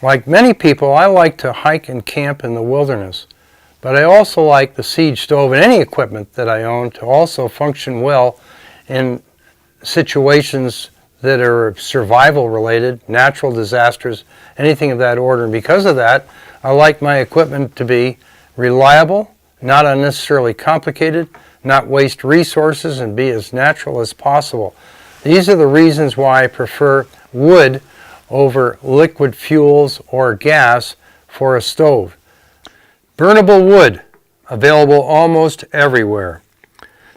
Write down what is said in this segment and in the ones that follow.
Like many people, I like to hike and camp in the wilderness, but I also like the Siege stove and any equipment that I own to also function well in situations that are survival related, natural disasters, anything of that order. And because of that, I like my equipment to be reliable, not unnecessarily complicated, not waste resources, and be as natural as possible. These are the reasons why I prefer wood over liquid fuels or gas for a stove. Burnable wood, available almost everywhere.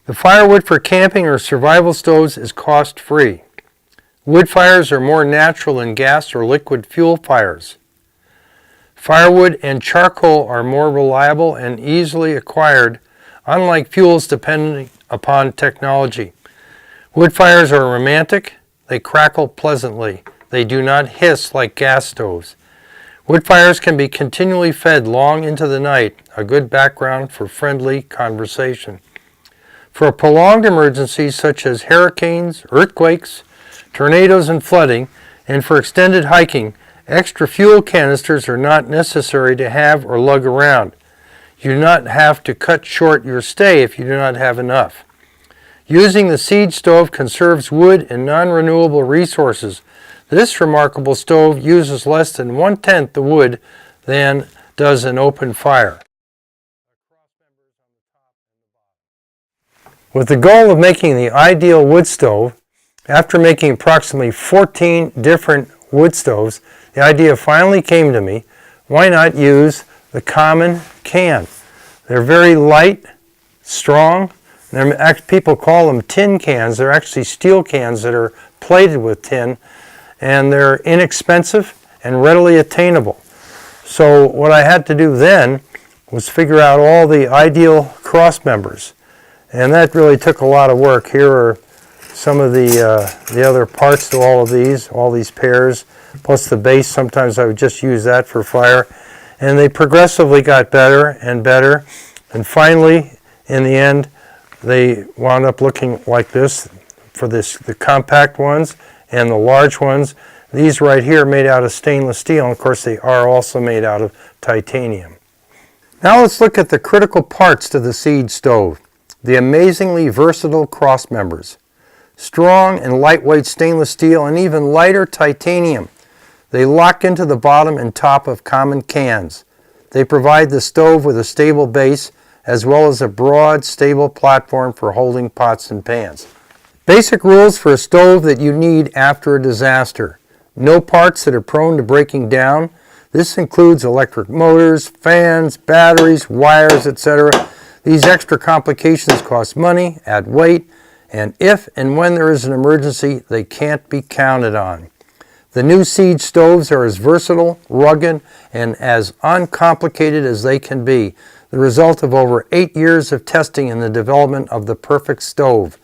The firewood for camping or survival stoves is cost-free. Wood fires are more natural than gas or liquid fuel fires. Firewood and charcoal are more reliable and easily acquired, unlike fuels depending upon technology. Wood fires are romantic. They crackle pleasantly. They do not hiss like gas stoves. Wood fires can be continually fed long into the night, a good background for friendly conversation. For prolonged emergencies such as hurricanes, earthquakes, tornadoes, and flooding, and for extended hiking, extra fuel canisters are not necessary to have or lug around. You do not have to cut short your stay if you do not have enough. Using the Siege stove conserves wood and non-renewable resources. This remarkable stove uses less than 1/10 the wood than does an open fire. With the goal of making the ideal wood stove, after making approximately 14 different wood stoves, the idea finally came to me, why not use the common can? They're very light, strong. People call them tin cans. They're actually steel cans that are plated with tin, and they're inexpensive and readily attainable. So what I had to do then was figure out all the ideal cross members, and that really took a lot of work. Here are some of the other parts to all these pairs, plus the base. Sometimes I would just use that for fire, and they progressively got better and better, and finally, in the end, they wound up looking like this for the compact ones and the large ones. These right here are made out of stainless steel, and of course they are also made out of titanium. Now let's look at the critical parts to the Siege stove. The amazingly versatile cross members. Strong and lightweight stainless steel and even lighter titanium. They lock into the bottom and top of common cans. They provide the stove with a stable base as well as a broad, stable platform for holding pots and pans. Basic rules for a stove that you need after a disaster. No parts that are prone to breaking down. This includes electric motors, fans, batteries, wires, etc. These extra complications cost money, add weight, and if and when there is an emergency, they can't be counted on. The new Siege stoves are as versatile, rugged, and as uncomplicated as they can be, the result of over 8 years of testing in the development of the perfect stove.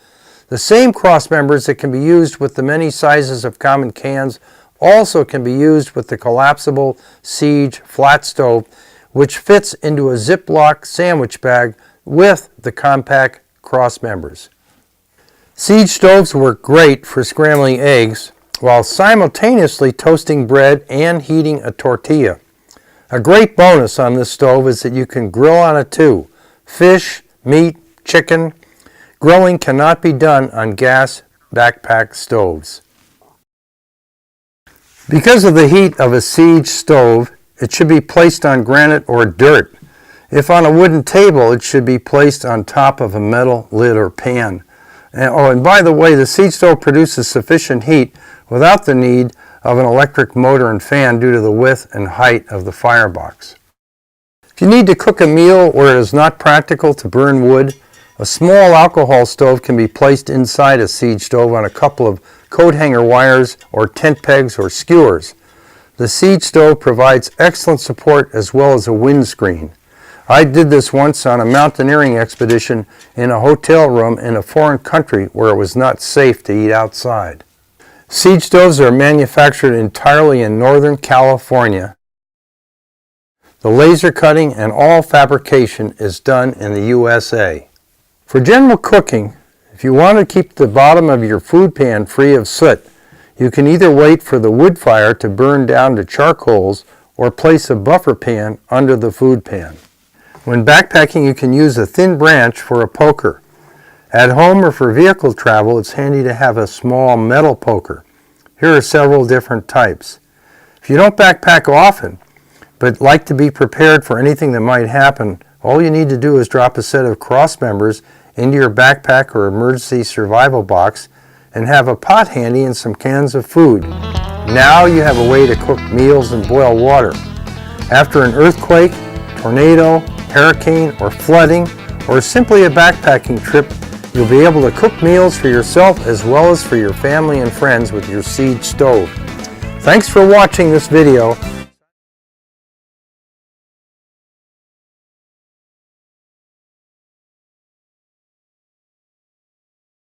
The same cross members that can be used with the many sizes of common cans also can be used with the collapsible Siege flat stove, which fits into a Ziploc sandwich bag with the compact cross members. Siege stoves work great for scrambling eggs while simultaneously toasting bread and heating a tortilla. A great bonus on this stove is that you can grill on it too. Fish, meat, chicken. Grilling cannot be done on gas backpack stoves. Because of the heat of a Siege stove, it should be placed on granite or dirt. If on a wooden table, it should be placed on top of a metal lid or pan. And by the way, the Siege stove produces sufficient heat without the need of an electric motor and fan due to the width and height of the firebox. If you need to cook a meal where it is not practical to burn wood, a small alcohol stove can be placed inside a Siege stove on a couple of coat hanger wires or tent pegs or skewers. The Siege stove provides excellent support as well as a windscreen. I did this once on a mountaineering expedition in a hotel room in a foreign country where it was not safe to eat outside. Siege stoves are manufactured entirely in Northern California. The laser cutting and all fabrication is done in the USA. For general cooking, if you want to keep the bottom of your food pan free of soot, You can either wait for the wood fire to burn down to charcoals or place a buffer pan under the food pan. When backpacking, you can use a thin branch for a poker. At home or for vehicle travel, it's handy to have a small metal poker. Here are several different types. If you don't backpack often, but like to be prepared for anything that might happen, all you need to do is drop a set of cross members into your backpack or emergency survival box and have a pot handy and some cans of food. Now you have a way to cook meals and boil water. After an earthquake, tornado, hurricane, or flooding, or simply a backpacking trip, you'll be able to cook meals for yourself as well as for your family and friends with your Siege stove. Thanks for watching this video.